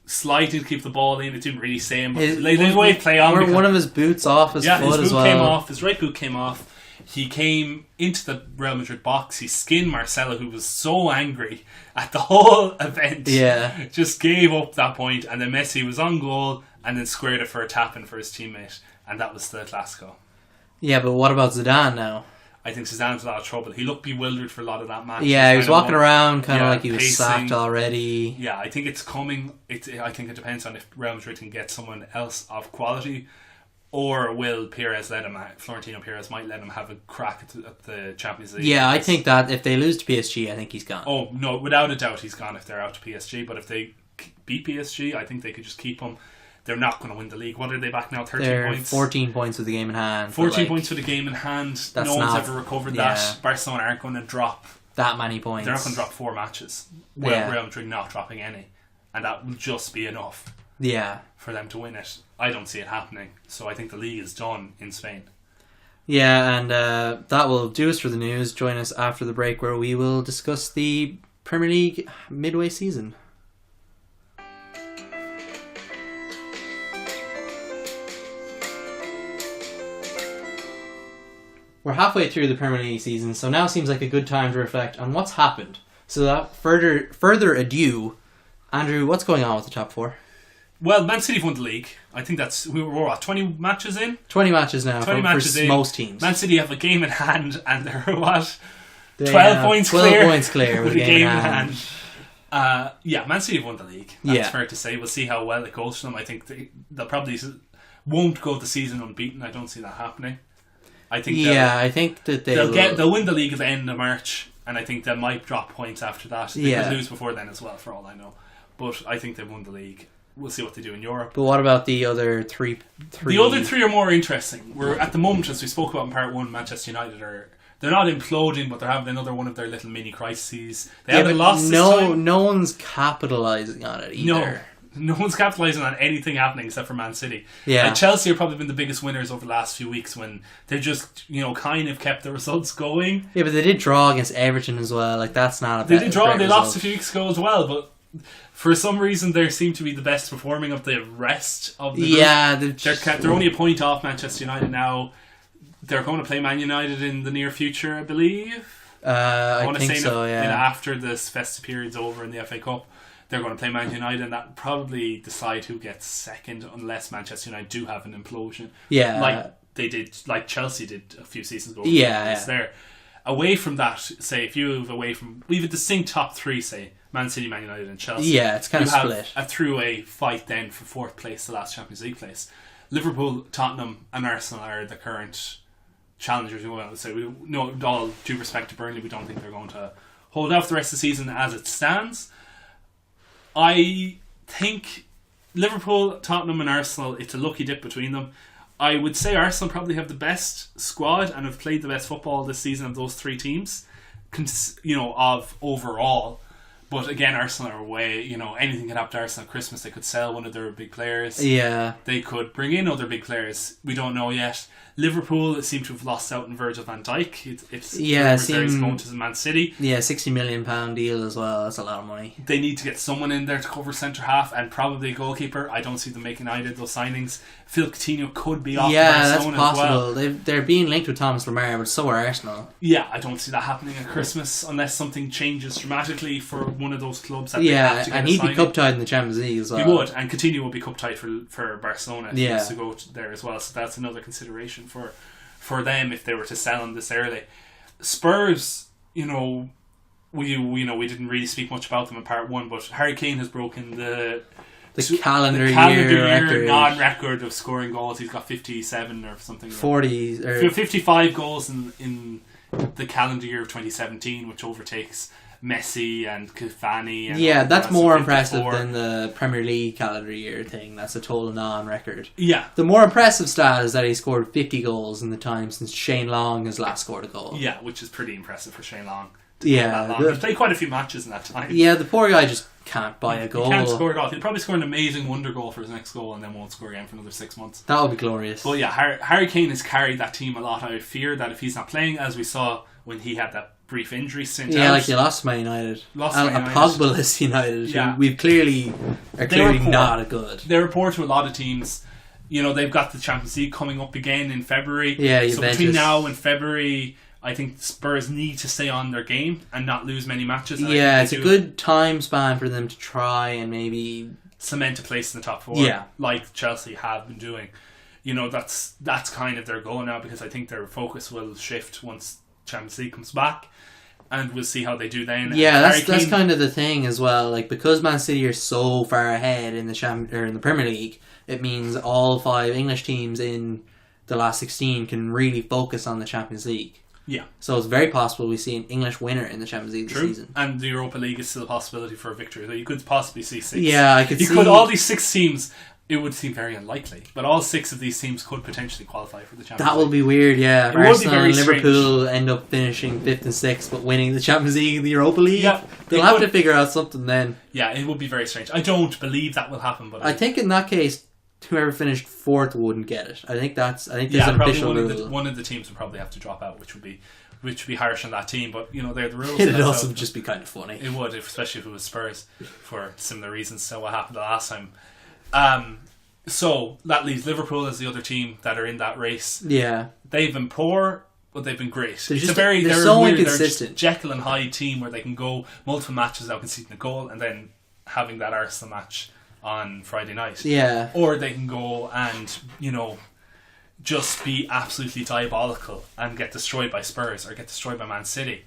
Sliding to keep the ball in. It didn't really say him. But the way play on. One of his boots off his foot as well. Came off. His right boot came off. He came into the Real Madrid box. He skinned Marcelo, who was so angry at the whole event. Yeah. Just gave up that point. And then Messi was on goal and then squared it for a tap-in for his teammate. And that was the Clasico. Yeah, but what about Zidane now? I think Zidane's in a lot of trouble. He looked bewildered for a lot of that match. Yeah, he was walking around kind of like he was pacing. Sacked already. Yeah, I think it's coming. I think it depends on if Real Madrid can get someone else of quality, or will Perez let him? Florentino Perez might let him have a crack at the Champions League. Yeah, I think that if they lose to PSG, I think he's gone. Oh no, without a doubt, he's gone if they're out to PSG. But if they beat PSG, I think they could just keep him. They're not going to win the league. What are they back now? 13 points? 14 points with the game in hand. 14 points with the game in hand. No one's ever recovered that. Barcelona aren't going to drop that many points. They're not going to drop 4 matches. Real Madrid not dropping any. And that will just be enough for them to win it. I don't see it happening. So I think the league is done in Spain. Yeah, and that will do us for the news. Join us after the break where we will discuss the Premier League midway season. We're halfway through the Premier League season, so now seems like a good time to reflect on what's happened. So without further ado, Andrew, what's going on with the top 4? Well, Man City won the league. I think we're what, 20 matches in? 20 matches now 20 matches for most teams. Man City have a game in hand, and they're what? 12 points 12 clear. 12 points clear with a game in hand. Man City have won the league. That's fair to say. We'll see how well it goes for them. I think they'll probably won't go the season unbeaten. I don't see that happening. I think that they'll win the league at the end of March, and I think they might drop points after that. They could lose before then as well, for all I know. But I think they've won the league. We'll see what they do in Europe. But what about the other three? The other 3 are more interesting. We're at the moment, as we spoke about in part 1, Manchester United they're not imploding, but they're having another one of their little mini crises. They haven't lost this time. No one's capitalising on it either. No one's capitalising on anything happening except for Man City. Yeah. Chelsea have probably been the biggest winners over the last few weeks when they've just, kind of kept the results going. Yeah, but they did draw against Everton as well. Like, that's not a They did draw, they lost a few weeks ago as well, but for some reason they seem to be the best performing of the rest of the group. Yeah. They're only a point off Manchester United now. They're going to play Man United in the near future, I believe. I I think so, yeah. After this festive period's over in the FA Cup, they're going to play Man United, and that will probably decide who gets second, unless Manchester United do have an implosion. Yeah. Like they did, like Chelsea did a few seasons ago. Yeah. There. Away from that, say, if you move away from... We have a distinct top three, say, Man City, Man United and Chelsea. Yeah, it's kind of split. A through-away fight then for fourth place, the last Champions League place. Liverpool, Tottenham and Arsenal are the current challengers. With all due respect to Burnley, we don't think they're going to hold out for the rest of the season as it stands. I think Liverpool, Tottenham and Arsenal, it's a lucky dip between them. I would say Arsenal probably have the best squad and have played the best football this season of those three teams, of overall. But again, Arsenal are away. Anything can happen to Arsenal at Christmas. They could sell one of their big players. Yeah. They could bring in other big players. We don't know yet. Liverpool seem to have lost out on Virgil van Dijk. It's going to Man City. Yeah, £60 million deal as well. That's a lot of money. They need to get someone in there to cover centre half and probably a goalkeeper. I don't see them making either of those signings. Phil Coutinho could be off Barcelona that's possible. as well. They're being linked with Thomas Lemar, but so are Arsenal. Yeah, I don't see that happening at Christmas unless something changes dramatically for one of those clubs. That they have to get and he'd be cup tied in the Champions League as well. He would, and Coutinho would be cup tied for Barcelona if he was to go there as well. So that's another consideration for them if they were to sell him this early. Spurs, we didn't really speak much about them in part one, but Harry Kane has broken the calendar year non-record of scoring goals. He's got 57 or something. 55 goals in the calendar year of 2017, which overtakes Messi and Cavani. And that's more impressive than the Premier League calendar year thing. That's a total non-record. Yeah. The more impressive stat is that he scored 50 goals in the time since Shane Long has last scored a goal. Yeah, which is pretty impressive for Shane Long. Yeah. He's played quite a few matches in that time. Yeah, the poor guy just can't buy a goal. He can't score at all. He'll probably score an amazing wonder goal for his next goal and then won't score again for another 6 months. That would be glorious. But yeah, Harry Kane has carried that team a lot. I fear that if he's not playing, as we saw when he had that brief injury stint out. Like you lost Man United. A Pogba-less United. Yeah. We've clearly not good. They're poor to a lot of teams. They've got the Champions League coming up again in February. Yeah, so between now and February, I think Spurs need to stay on their game and not lose many matches. It's a good time span for them to try and maybe cement a place in the top four. Yeah. Like Chelsea have been doing. That's kind of their goal now, because I think their focus will shift once Champions League comes back, and we'll see how they do then. Yeah, that's kind of the thing as well. Like, because Man City are so far ahead in the Premier League, it means all 5 English teams in the last 16 can really focus on the Champions League. Yeah. So it's very possible we see an English winner in the Champions League this season. And the Europa League is still a possibility for a victory. So you could possibly see 6. Yeah, I could see. All these 6 teams, it would seem very unlikely, but all 6 of these teams could potentially qualify for the Champions League. That would be weird, yeah. It would be very and Liverpool end up finishing 5th and 6th, but winning the Champions League and the Europa League. Yeah, they'll have to figure out something then. Yeah, it would be very strange. I don't believe that will happen, but I think in that case, whoever finished 4th wouldn't get it. I think there's an official rule. One of the teams would probably have to drop out, which would be harsh on that team, but they're the rules. It'd also just be kind of funny. It would, especially if it was Spurs, for similar reasons to what happened the last time. So that leaves Liverpool as the other team that are in that race. Yeah, they've been poor, but they've been great. They're so inconsistent. They're Jekyll and Hyde team where they can go multiple matches without conceding a goal, and then having that Arsenal match on Friday night. Yeah, or they can go and just be absolutely diabolical and get destroyed by Spurs or get destroyed by Man City,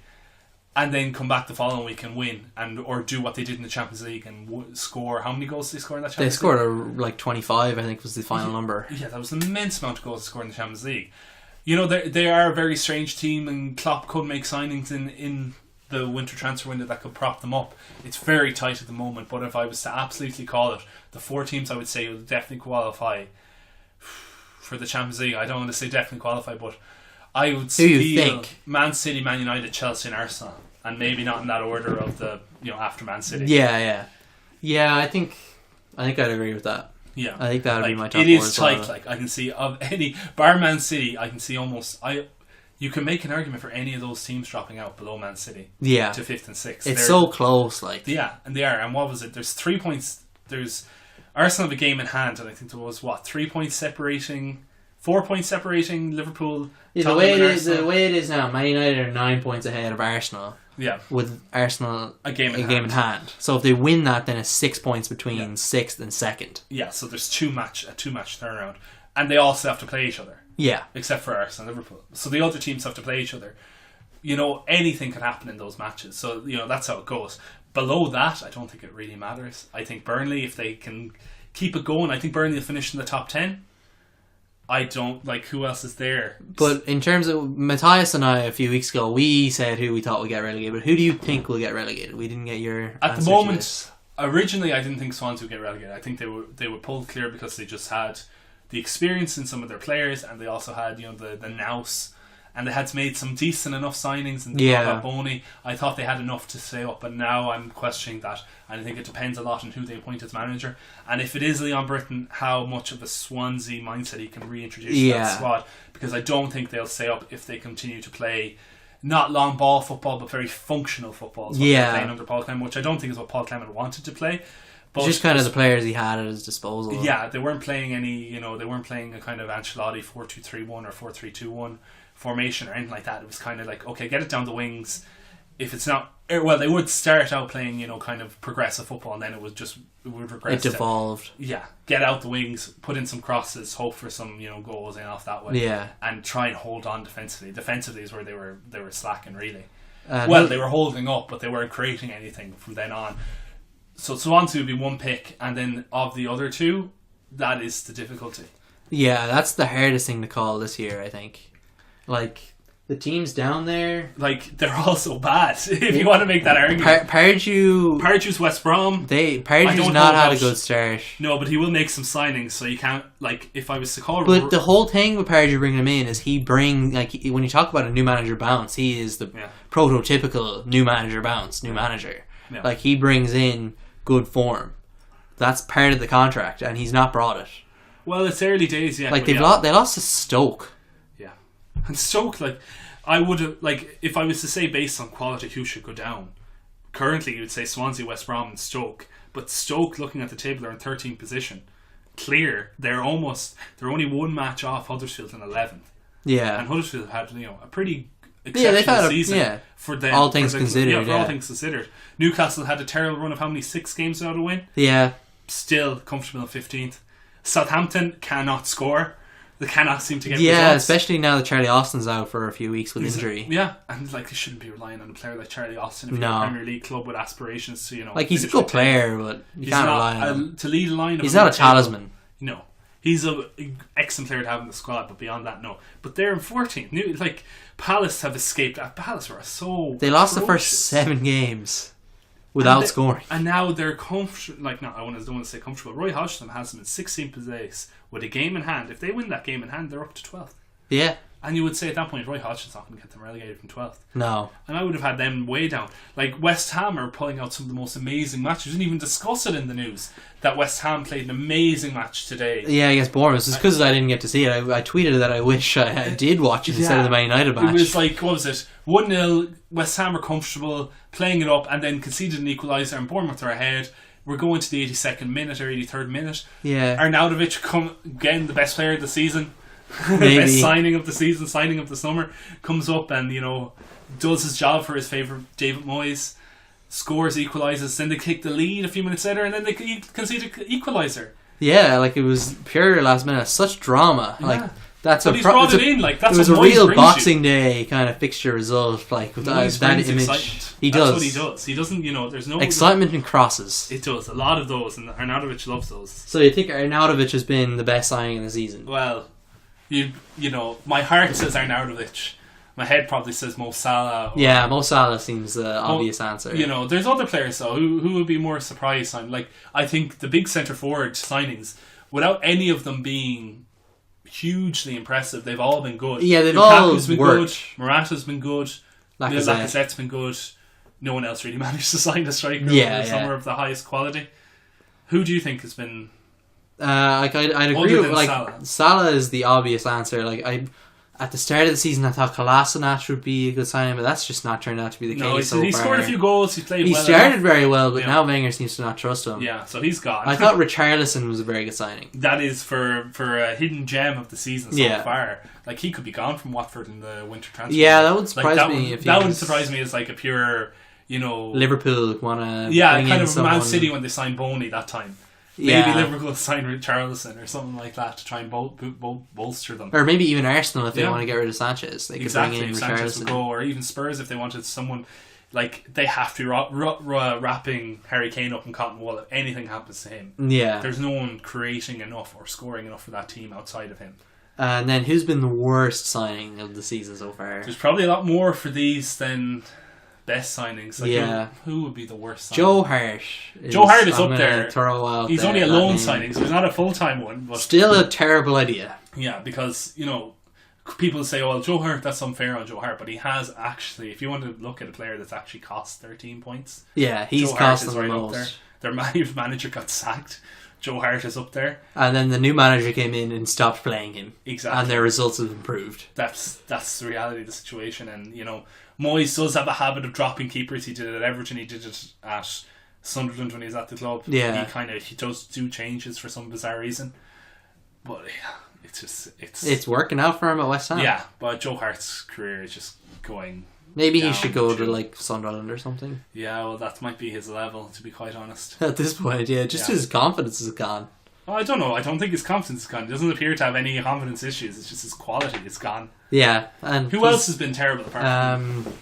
and then come back the following week and win, or do what they did in the Champions League and score. How many goals did they score in that Champions League? They scored like 25, I think was the final number. Yeah, that was an immense amount of goals to score in the Champions League. They are a very strange team, and Klopp could make signings in the winter transfer window that could prop them up. It's very tight at the moment, but if I was to absolutely call it, the 4 teams I would say will definitely qualify for the Champions League. I don't want to say definitely qualify, but I would feel Man City, Man United, Chelsea and Arsenal, and maybe not in that order of the after Man City. Yeah. I think I'd agree with that. Yeah, I think that would be my top. It is tight. Well. Like, I can see of any bar Man City, I can see almost you can make an argument for any of those teams dropping out below Man City. Yeah, to 5th and 6th. It's so close. And they are. And what was it? There's 3 points. There's Arsenal have a game in hand, and I think there was 3 points separating 4 points separating Liverpool. Yeah, the way it is now, Man United are 9 points ahead of Arsenal. Yeah. With Arsenal a game in hand. So if they win that, then it's 6 points between 6th and 2nd. Yeah, so there's a two match turnaround. And they also have to play each other. Yeah. Except for Arsenal and Liverpool. So the other teams have to play each other. Anything can happen in those matches. So, that's how it goes. Below that, I don't think it really matters. I think Burnley, if they can keep it going, I think Burnley will finish in the top 10. I don't, who else is there? But in terms of Matthias and I, a few weeks ago, we said who we thought would get relegated. But who do you think will get relegated? We didn't get your At the moment, originally I didn't think Swans would get relegated. I think they would pull clear because they just had the experience in some of their players, and they also had, the nous. And they had made some decent enough signings, and Boney. I thought they had enough to stay up, but now I'm questioning that. And I think it depends a lot on who they appoint as manager. And if it is Leon Britton, how much of a Swansea mindset he can reintroduce to that squad. Because I don't think they'll stay up if they continue to play not long ball football, but very functional football. Is what they're playing under Paul Clement, which I don't think is what Paul Clement wanted to play. But just kind of the players he had at his disposal. Yeah, they weren't playing they weren't playing a kind of Ancelotti 4-2-3-1 or 4-3-2-1 formation or anything like that. It was kind of okay, get it down the wings. If it's not, well, they would start out playing, kind of progressive football, and then it would regress. It devolved. Get out the wings, put in some crosses, hope for some, goals in off that way. Yeah. And try and hold on defensively. Defensively is where they were slacking, really. They were holding up, but they weren't creating anything from then on. So Swansea would be one pick, and then of the other two, that is the difficulty. Yeah, that's the hardest thing to call this year, I think. The teams down there... they're all so bad, if you want to make that argument. Pardew's West Brom. Pardew's not had a good start. No, but he will make some signings, so you can't... if I was to call... But the whole thing with Pardew bringing him in is when you talk about a new manager bounce, he is the prototypical new manager bounce, new manager. Yeah. He brings in good form. That's part of the contract, and he's not brought it. Well, it's early days, yeah. They lost to Stoke. And Stoke, I would have, if I was to say based on quality who should go down, currently you would say Swansea, West Brom and Stoke. But Stoke, looking at the table, are in 13th position. Clear, they're only one match off Huddersfield in 11th. Yeah. And Huddersfield had, a pretty exceptional season for them. All things considered. All things considered. Newcastle had a terrible run of how many 6 games without a win? Yeah. Still comfortable in 15th. Southampton cannot score. They cannot seem to get results. Yeah, especially now that Charlie Austin's out for a few weeks with injury. Yeah, and they shouldn't be relying on a player like Charlie Austin if you're a Premier League club with aspirations to, he's a good player, but you can't rely on him. To lead a line of he's not a talisman. No. He's an excellent player to have in the squad, but beyond that, no. But they're in 14th. Palace have escaped. Palace were so They lost the first 7 games without scoring. And now they're comfortable. I don't want to say comfortable. Roy Hodgson has them in 16th place with a game in hand. If they win that game in hand, they're up to 12th. Yeah. And you would say at that point, Roy Hodgson's not going to get them relegated from 12th. No. And I would have had them way down. West Ham are pulling out some of the most amazing matches. We didn't even discuss it in the news that West Ham played an amazing match today. Yeah, against Bournemouth. It's because I didn't get to see it. I tweeted that I wish I did watch it instead of the Man United match. It was what was it? 1-0, West Ham are comfortable, playing it up, and then conceded an equaliser, and Bournemouth are ahead. We're going to the 82nd minute or 83rd minute. Yeah. Arnautovic, again, the best player of the season. Maybe. Signing of the season, signing of the summer, comes up and does his job for his favourite David Moyes, scores, equalises, then they kick the lead a few minutes later and then they concede an equaliser. Yeah, it was pure last minute, such drama. Yeah. That's but he's brought it in. That's it was what a real Moyes Boxing Day kind of fixture result. With that image, excitement. He That's does. what he does. He doesn't. There's no excitement and crosses. It does a lot of those, and Arnautovic loves those. So you think Arnautovic has been the best signing in the season? Well, my heart says Arnautovic. My head probably says Mo Salah. Mo Salah seems the obvious answer. There's other players though who would be more surprised. I think the big centre forward signings, without any of them being hugely impressive, they've all been good. Yeah, they've all been worked. Good. Morata's been good. Lacazette's been good. No one else really managed to sign a striker somewhere of the highest quality. Who do you think has been? I'd agree with Salah. Salah is the obvious answer. At the start of the season, I thought Kolasinac would be a good signing, but that's just not turned out to be the case. He scored a few goals. He played. He well started enough. very well, but now Wenger seems to not trust him. Yeah, so he's gone. I thought Richarlison was a very good signing. That is for a hidden gem of the season so far. Like, he could be gone from Watford in the winter transfer. Yeah, that would surprise me. That would surprise me as like a pure, Liverpool want to kind of Man City when they signed Boney that time. Maybe Liverpool sign Richarlison or something like that to try and bolster them. Or maybe even Arsenal if they want to get rid of Sanchez. They could bring in Sanchez Richarlison. Would go, or even Spurs if they wanted someone. Like, they have to be wrapping Harry Kane up in cotton wool if anything happens to him. Yeah. There's no one creating enough or scoring enough for that team outside of him. And then who's been the worst signing of the season so far? There's probably a lot more for these than best signings. Like, who would be the worst signing? Joe Hart. Joe Hart is up there. He's only a loan signing, so he's not a full-time one. But still a terrible idea. Yeah, because, people say, oh, well, Joe Hart, that's unfair on Joe Hart, but he has actually, if you want to look at a player that's actually cost 13 points. Yeah, he's cost them the most. Their manager got sacked. Joe Hart is up there. And then the new manager came in and stopped playing him. Exactly. And their results have improved. That's the reality of the situation. And, Moyes does have a habit of dropping keepers. He did it at Everton. He did it at Sunderland when he was at the club. Yeah. He does do changes for some bizarre reason. But, yeah, it's working out for him at West Ham. Yeah, but Joe Hart's career is just going... Maybe he should go to Sunderland or something. Yeah, well, that might be his level, to be quite honest. At this point, his confidence is gone. Oh, I don't know. I don't think his confidence is gone. He doesn't appear to have any confidence issues. It's just his quality is gone. Yeah, and who else has been terrible apart from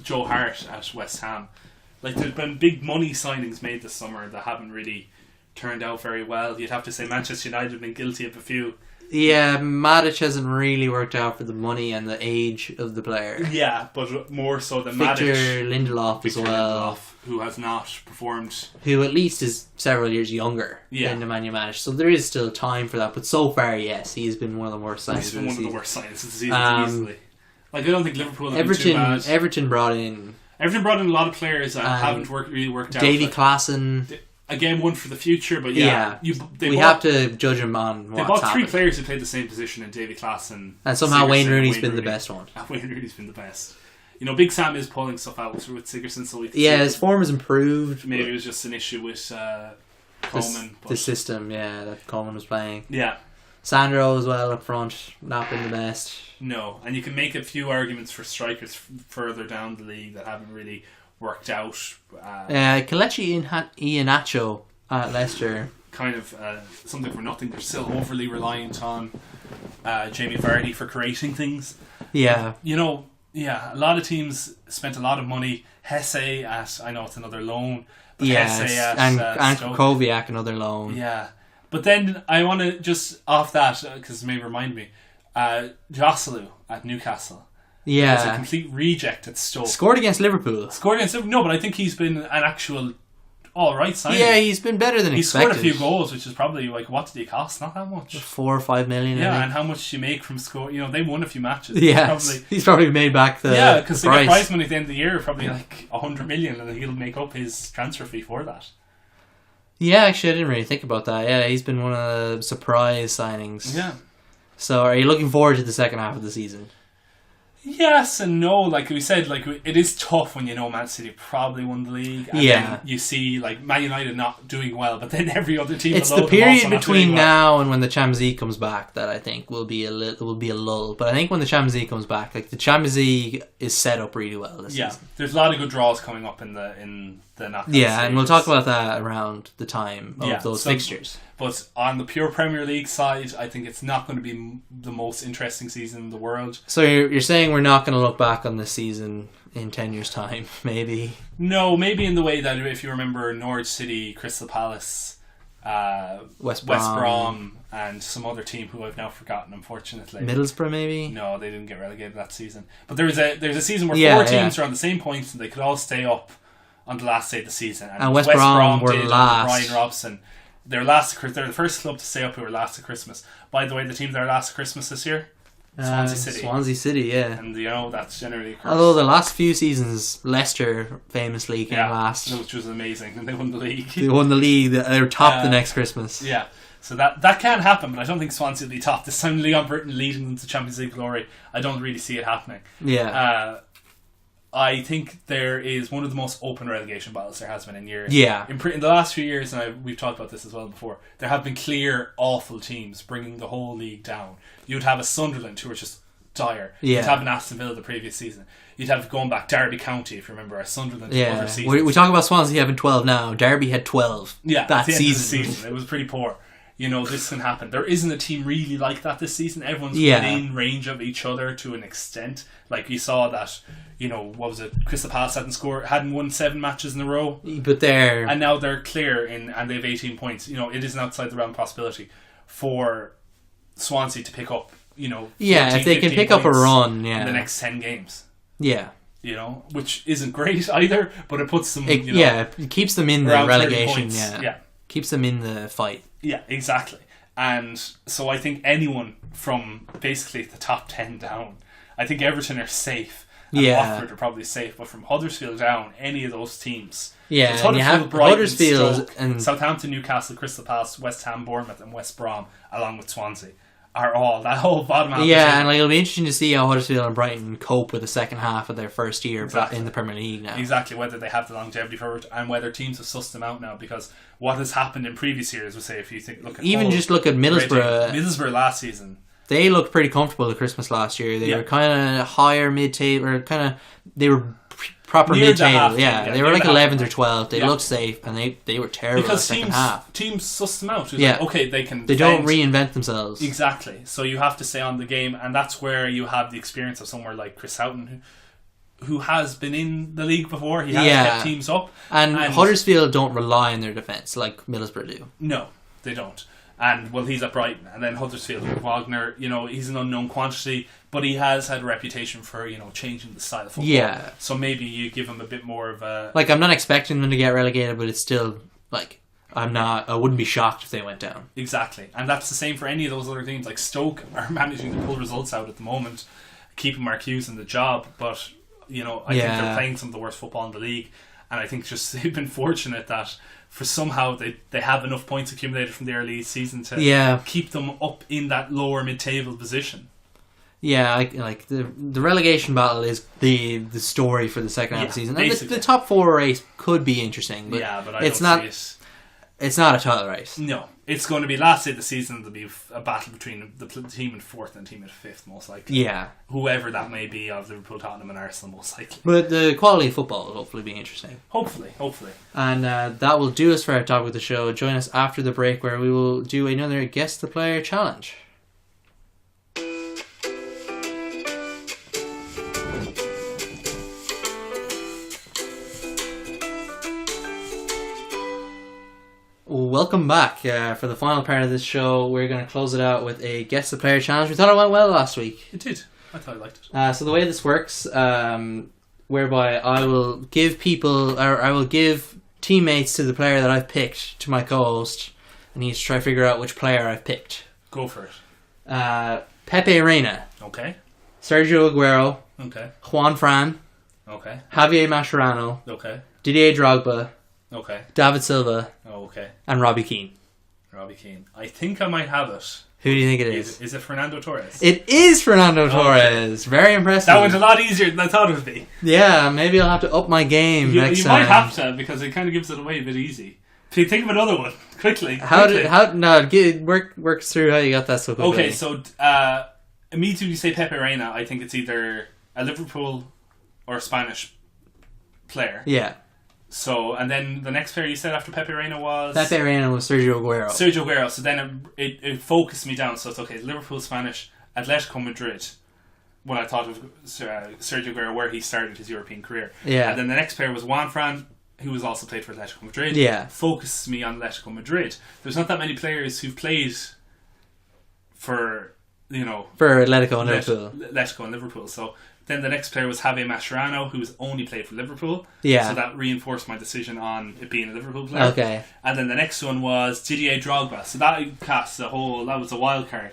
Joe Hart at West Ham? Like, there's been big money signings made this summer that haven't really turned out very well. You'd have to say Manchester United have been guilty of a few. Yeah, Matic hasn't really worked out for the money and the age of the player. Yeah, but more so than Victor Matic. Lindelof as well. Lindelof, who has not performed. Who at least is several years younger than Nemanja Matic. So there is still time for that. But so far, yes, he's been one of the worst signings. He's been one of the worst signings of the season, easily. Like, I don't think Liverpool have been too bad. Everton brought in a lot of players that haven't really worked out. Davy Klaassen. Again, one for the future, but we have to judge him on what's They bought three happened. players who played the same position in Davy Klaassen. And somehow Wayne Rooney's been the best one. Wayne Rooney's been the best. Big Sam is pulling stuff out with Sigurdsson, so his form has improved. Maybe it was just an issue with Coleman. The system, that Coleman was playing. Yeah. Sandro as well up front, not been the best. No, and you can make a few arguments for strikers further down the league that haven't really worked out. Kelechi Iheanacho at Leicester. Kind of something for nothing. They're still overly reliant on Jamie Vardy for creating things. Yeah. A lot of teams spent a lot of money. Hesse I know it's another loan. But Hesse and Krokoviak, another loan. Yeah. But then I want to just, off that, because it may remind me, Joselu at Newcastle. Yeah. It's a complete reject at Stoke. Scored against Liverpool. No, but I think he's been an actual alright signing. Yeah, he's been better than expected. He scored a few goals, which is probably, what did he cost? Not that much. 4 or 5 million. Yeah, and how much do you make from score? They won a few matches. Yeah, he's probably made back the Yeah, because the price. prize money at the end of the year probably like 100 million, and he'll make up his transfer fee for that. Yeah, actually, I didn't really think about that. Yeah, he's been one of the surprise signings. Yeah. So, are you looking forward to the second half of the season? Yes and no. Like we said, it is tough when Man City probably won the league. And then you see Man United not doing well, but then every other team. It's the period between now and when the Champions League comes back that I think will be a lull. But I think when the Champions League comes back, the Champions League is set up really well this season. There's a lot of good draws coming up in the knockout stages. And we'll talk about that around the time of those fixtures. But on the pure Premier League side, I think it's not going to be the most interesting season in the world. So you're saying we're not going to look back on this season in 10 years' time, maybe? No, maybe in the way that if you remember Norwich City, Crystal Palace, West Brom, and some other team who I've now forgotten, unfortunately. Middlesbrough, maybe? No, they didn't get relegated that season. But there's a season where four teams are on the same points and they could all stay up on the last day of the season. And West Brom were did last. Brian Robson. They're the first club to stay up who were last at Christmas. By the way, the team that are last at Christmas this year, Swansea City. Swansea City, yeah. And that's generally occurs. Although the last few seasons, Leicester famously came last. Which was amazing. And they won the league. They won the league. They were top the next Christmas. Yeah. So that can happen, but I don't think Swansea will be top. This time Leon Burton leading them to Champions League glory, I don't really see it happening. Yeah. I think there is one of the most open relegation battles there has been in years. Yeah. In the last few years, and we've talked about this as well before, there have been clear, awful teams bringing the whole league down. You'd have a Sunderland who are just dire. Yeah. You'd have an Aston Villa the previous season. You'd have, going back, Derby County, if you remember, a Sunderland other seasons. We talk about Swansea having 12 now. Derby had 12 that season. It was pretty poor. This can happen. There isn't a team really like that this season. Everyone's within range of each other to an extent. Like you saw that, what was it? Crystal Palace hadn't won 7 matches in a row. But and now they're clear and they have 18 points. It isn't outside the realm of possibility for Swansea to pick up, 14, if they can pick up a run, in the next 10 games. Yeah. Which isn't great either, but it puts them, it keeps them in the relegation, yeah. Keeps them in the fight. Yeah, exactly. And so I think anyone from basically the top 10 down, I think Everton are safe. And Watford are probably safe, but from Huddersfield down, any of those teams. Yeah, Huddersfield, and you have Brighton, Huddersfield Stoke, and Southampton, Newcastle, Crystal Palace, West Ham, Bournemouth, and West Brom, along with Swansea, are all that whole bottom half. Yeah, and it'll be interesting to see how Huddersfield and Brighton cope with the second half of their first year in the Premier League now. Exactly, whether they have the longevity for it and whether teams have sussed them out now, because what has happened in previous years, we say, if you think, look at look at Middlesbrough. Middlesbrough last season. They looked pretty comfortable at Christmas last year. They were kind of higher mid-table, or they were proper Near mid-table. The they were like 11th or 12th. They looked safe, and they were terrible because in the second half. Teams suss them out. Like, okay, they can. They don't reinvent themselves. Exactly. So you have to stay on the game, and that's where you have the experience of somewhere like Chris Houghton, who has been in the league before. He has kept teams up, and Huddersfield don't rely on their defence like Middlesbrough do. No, they don't. And, he's at Brighton. And then Huddersfield, Wagner, he's an unknown quantity, but he has had a reputation for, changing the style of football. Yeah. So maybe you give him a bit more of a... I'm not expecting them to get relegated, but it's still, I wouldn't be shocked if they went down. Exactly. And that's the same for any of those other teams. Like Stoke are managing to pull results out at the moment, keeping Mark Hughes in the job, but, I think they're playing some of the worst football in the league. And I think just they've been fortunate that for somehow they have enough points accumulated from the early season to keep them up in that lower mid-table position. Yeah, the relegation battle is the story for the second half of the season. And the top 4 race could be interesting, but, but it's not. It's not a title race. No, it's going to be last day of the season. There'll be a battle between the team in 4th and the team in 5th, most likely. Yeah, whoever that may be of Liverpool, Tottenham, and Arsenal, most likely. But the quality of football will hopefully be interesting. Hopefully. And that will do us for our topic of the show. Join us after the break, where we will do another Guess the Player challenge. Welcome back. For the final part of this show, we're going to close it out with a Guess the Player challenge. We thought it went well last week. It did. I thought I liked it. So the way this works, whereby I will give teammates to the player that I've picked to my co-host, and he needs to try to figure out which player I've picked. Go for it. Pepe Reina. Okay. Sergio Aguero. Okay. Juan Fran. Okay. Javier Mascherano. Okay. Didier Drogba. Okay. David Silva. Oh, okay. And Robbie Keane. I think I might have it. Who do you think it is? Is it Fernando Torres? It is Fernando Torres. Very impressive. That went a lot easier than I thought it would be. Yeah, maybe I'll have to up my game next time. You might have to, because it kind of gives it away a bit easy. So you think of another one quickly. Work through how you got that so quickly. Okay, so immediately you say Pepe Reina, I think it's either a Liverpool or a Spanish player. Yeah. So, and then the next player you said after Pepe Reina was... Pepe Reina was Sergio Aguero. So then it focused me down. So it's okay, Liverpool, Spanish, Atletico Madrid. When I thought of Sergio Aguero, where he started his European career. Yeah. And then the next player was Juan Fran, who was also played for Atletico Madrid. Yeah. Focuses me on Atletico Madrid. There's not that many players who've played for Atletico and Liverpool. Atletico and Liverpool. So then the next player was Javier Mascherano, who's only played for Liverpool. Yeah. So that reinforced my decision on it being a Liverpool player. Okay. And then the next one was Didier Drogba. So that cast that was a wild card.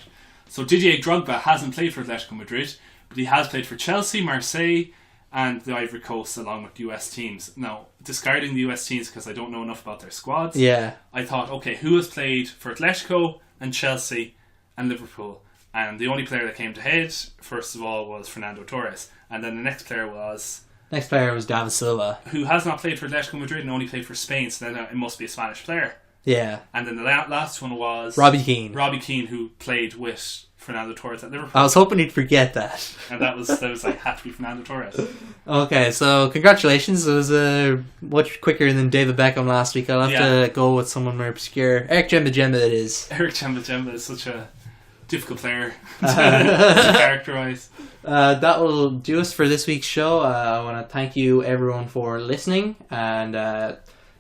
So Didier Drogba hasn't played for Atletico Madrid, but he has played for Chelsea, Marseille, and the Ivory Coast along with US teams. Now, discarding the US teams because I don't know enough about their squads, I thought, okay, who has played for Atletico and Chelsea and Liverpool? And the only player that came to head, first of all, was Fernando Torres. And then the next player was David Silva, who has not played for Atletico Madrid and only played for Spain, so then it must be a Spanish player. Yeah. And then the last one was Robbie Keane, who played with Fernando Torres at Liverpool. I was hoping he'd forget that. And that was like, had to be Fernando Torres. Okay, so congratulations. It was much quicker than David Beckham last week. I'll have to go with someone more obscure. Eric Djemba it is. Eric Djemba is such a difficult player to characterise. That will do us for this week's show. I want to thank you everyone for listening, and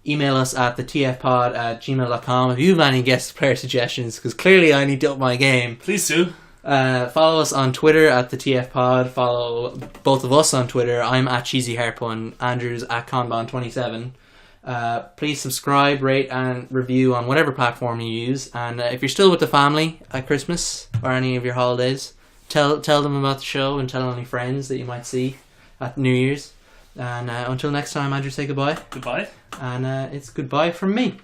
email us at thetfpod@gmail.com if you have any guest player suggestions, because clearly I need to up my game. Please do. Follow us on Twitter at the TFPod. Follow both of us on Twitter. I'm at Cheesy Harpun. Andrew's at Conbon27. Please subscribe, rate and review on whatever platform you use, and if you're still with the family at Christmas or any of your holidays, tell them about the show and tell any friends that you might see at New Year's. And until next time, Andrew, say goodbye. Goodbye. And it's goodbye from me.